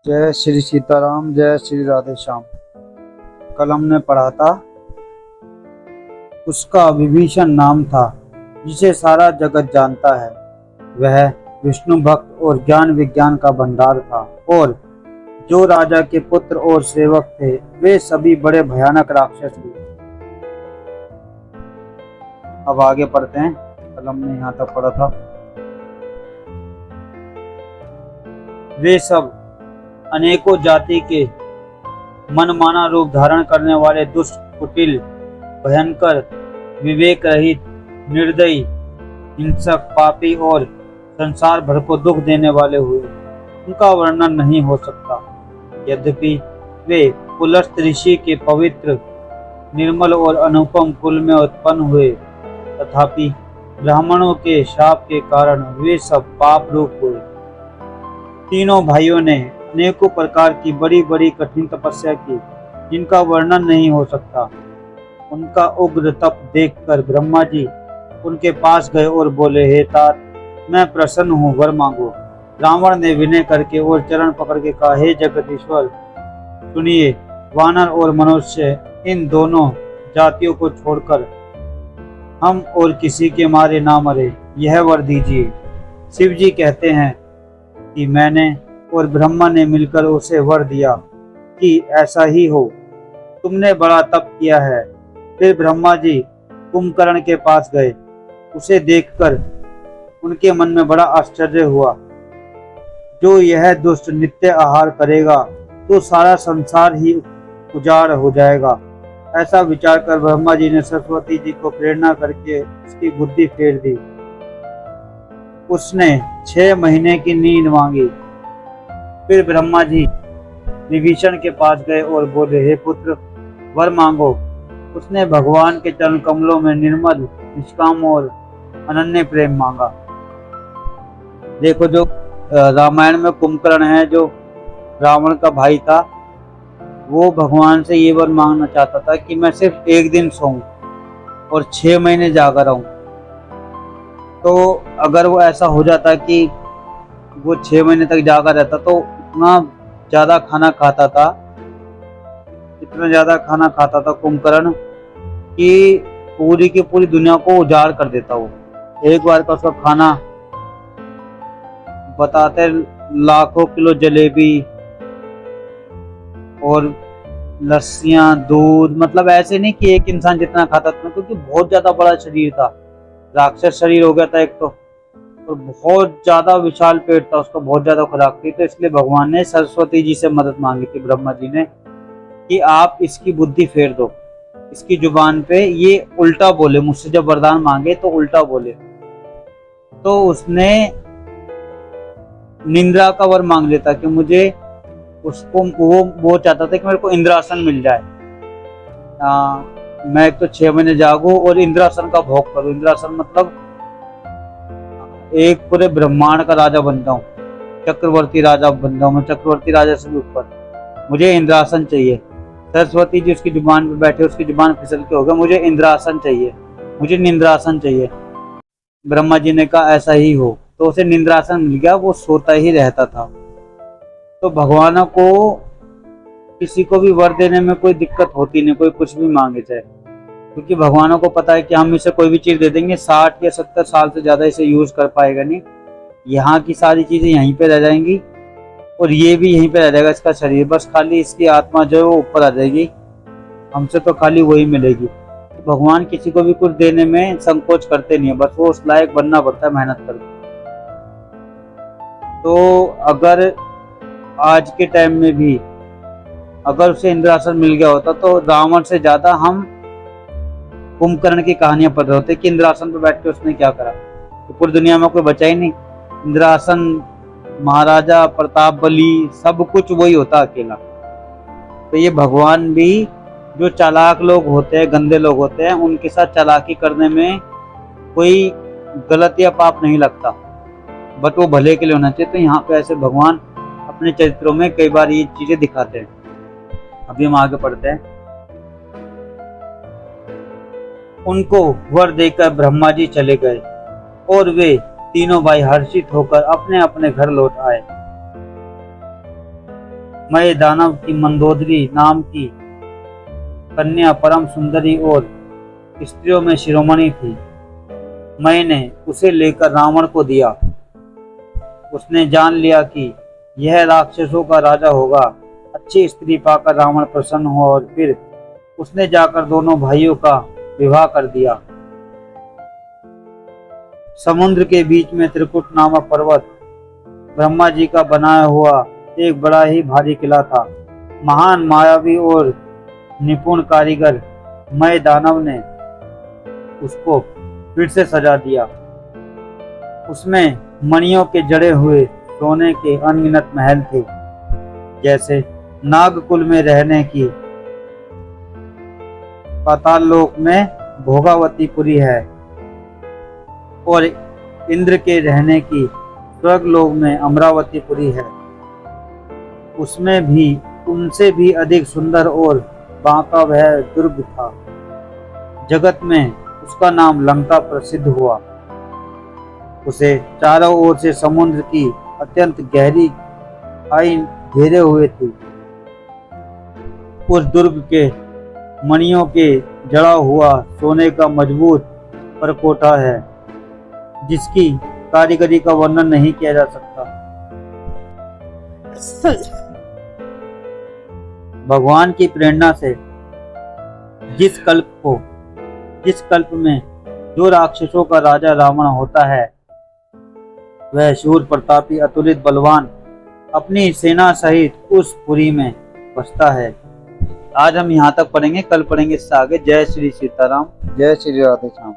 जय श्री सीताराम, जय श्री राधे श्याम। कल हमने पढ़ा था, उसका विभीषण नाम था, जिसे सारा जगत जानता है। वह विष्णु भक्त और ज्ञान विज्ञान का भंडार था, और जो राजा के पुत्र और सेवक थे वे सभी बड़े भयानक राक्षस हुए। अब आगे पढ़ते हैं। कल हमने यहाँ तक पढ़ा था, वे सब अनेकों जाति के मनमाना रूप धारण करने वाले दुष्ट, कुटिल, भयंकर, विवेक रहित, निर्दयी, हिंसक, पापी और संसार भर को दुख देने वाले हुए। उनका वर्णन नहीं हो सकता। यद्यपि वे पुलस्त ऋषि के पवित्र, निर्मल और अनुपम कुल में उत्पन्न हुए, तथापि ब्राह्मणों के शाप के कारण वे सब पाप रूप हुए। तीनों भाइयों ने अनेकों प्रकार की बड़ी बड़ी कठिन तपस्या की, जिनका वर्णन नहीं हो सकता। उनका उग्र तप देखकर ब्रह्मा जी उनके पास गए और बोले, हे तात, मैं प्रसन्न हूँ, वर मांगो। रावण ने विनय करके और चरण पकड़ के कहा, हे जगदीश्वर, सुनिए, वानर और मनुष्य इन दोनों जातियों को छोड़कर हम और किसी के मारे ना मरे, यह वर दीजिए। शिव जी कहते हैं कि मैंने और ब्रह्मा ने मिलकर उसे वर दिया कि ऐसा ही हो। तुमने बड़ा तप किया है। फिर ब्रह्मा जी कुंभकर्ण के पास गए। उसे देखकर उनके मन में बड़ा आश्चर्य हुआ। जो यह दुष्ट नित्य आहार करेगा तो सारा संसार ही उजाड़ हो जाएगा। ऐसा विचार कर ब्रह्मा जी ने सरस्वती जी को प्रेरणा करके उसकी बुद्धि फेर दी। उसने 6 महीने की नींद मांगी। फिर ब्रह्मा जी विभीषण के पास गए और बोले, हे पुत्र, वर मांगो। उसने भगवान के चरण कमलों में निर्मल, निष्काम और अनन्य प्रेम मांगा। देखो, जो रामायण में कुंभकर्ण है, जो रावण का भाई था, वो भगवान से ये वर मांगना चाहता था कि मैं सिर्फ एक दिन सोऊं और 6 महीने जागा रहूं। तो अगर वो ऐसा हो जाता कि वो 6 महीने तक जागा रहता, तो इतना ज्यादा खाना खाता था, इतना ज्यादा खाना खाता था कुंभकर्ण कि पूरी की पूरी दुनिया को उजाड़ कर देता। वो एक बार का उसका खाना बताते लाखों किलो जलेबी और लस्सियां, दूध, मतलब ऐसे नहीं कि एक इंसान जितना खाता था, क्योंकि बहुत ज्यादा बड़ा शरीर था, राक्षस शरीर हो गया था एक तो, और बहुत ज्यादा विशाल पेट था उसका, बहुत ज्यादा खुराक थी। तो इसलिए भगवान ने सरस्वती जी से मदद मांगी थी, ब्रह्मा जी ने, कि आप इसकी बुद्धि फेर दो, इसकी जुबान पे ये उल्टा बोले, मुझसे जब वरदान मांगे तो उल्टा बोले। तो उसने निंद्रा का वर मांग लेता कि मुझे उसको वो चाहता था कि मेरे को इंद्रासन मिल जाए। मैं एक तो 6 महीने जागू और इंद्रासन का भोग करूं। इंद्रासन मतलब एक पूरे ब्रह्मांड का राजा बन जाऊं, चक्रवर्ती राजा बन जाऊं, मैं चक्रवर्ती राजा से भी ऊपर। मुझे इंद्रासन चाहिए। सरस्वती जी उसकी जुबान पे बैठे, उसकी जुबान फिसल के हो गया, मुझे इंद्रासन चाहिए, मुझे निंद्रासन चाहिए। ब्रह्मा जी ने कहा ऐसा ही हो, तो उसे निंद्रासन मिल गया, वो सोता ही रहता था। तो भगवानों को किसी को भी वर देने में कोई दिक्कत होती नहीं, कोई कुछ भी मांगे चाहे, क्योंकि भगवानों को पता है कि हम इसे कोई भी चीज दे देंगे, 60 या 70 साल से ज्यादा इसे यूज कर पाएगा नहीं। यहाँ की सारी चीजें यहीं पे रह जाएंगी और ये भी यहीं पे रह जाएगा, इसका शरीर, बस खाली इसकी आत्मा जो है वो ऊपर आ जाएगी, हमसे तो खाली वही मिलेगी। तो भगवान किसी को भी कुछ देने में संकोच करते नहीं है, बस वो उस लायक बनना पड़ता है, मेहनत करके। तो अगर आज के टाइम में भी अगर उसे इंद्रासन मिल गया होता, तो रावण से ज्यादा हम कुंभकर्ण की कहानियां पढ़ रहे होते कि इंद्रासन पर बैठ के उसने क्या करा। तो पूरी दुनिया में कोई बचा ही नहीं। इंद्रासन, महाराजा प्रताप बली, सब कुछ वही होता अकेला। तो ये भगवान भी, जो चालाक लोग होते हैं, गंदे लोग होते हैं, उनके साथ चालाकी करने में कोई गलत या पाप नहीं लगता, बट वो भले के लिए होना चाहिए। तो यहाँ पे ऐसे भगवान अपने चरित्रों में कई बार ये चीजें दिखाते हैं। अभी हम आगे पढ़ते हैं। उनको वर देकर ब्रह्मा जी चले गए और वे तीनों भाई हर्षित होकर अपने अपने घर लौट आए। मय दानव की मंदोदरी नाम की कन्या परम सुंदरी और स्त्रियों में शिरोमणि थी। मैंने उसे लेकर रावण को दिया। उसने जान लिया कि यह राक्षसों का राजा होगा। अच्छी स्त्री पाकर रावण प्रसन्न हुआ और फिर उसने जाकर दोनों भाइयों का विवाह कर दिया। समुद्र के बीच में त्रिकुट नामक पर्वत ब्रह्मा जी का बनाया हुआ एक बड़ा ही भारी किला था। महान मायावी और निपुण कारीगर मय दानव ने उसको फिर से सजा दिया। उसमें मणियों के जड़े हुए सोने के अनगिनत महल थे, जैसे नागकुल में रहने की पाताल लोक में भोगावतीपुरी है और इंद्र के रहने की स्वर्ग लोक में अमरावतीपुरी है। उसमें भी उनसे भी अधिक सुंदर और बांका वह दुर्ग था। जगत में उसका नाम लंका प्रसिद्ध हुआ। उसे चारों ओर से समुद्र की अत्यंत गहरी खाई घेरे हुए थी। उस दुर्ग के मणियों के जड़ा हुआ सोने का मजबूत परकोटा है, जिसकी कारीगरी का वर्णन नहीं किया जा सकता। भगवान की प्रेरणा से जिस कल्प में जो राक्षसों का राजा रावण होता है, वह शूर प्रतापी अतुलित बलवान अपनी सेना सहित उस पुरी में बसता है। आज हम यहाँ तक पढ़ेंगे, कल पढ़ेंगे इससे आगे। जय श्री सीताराम, जय श्री राधे श्याम।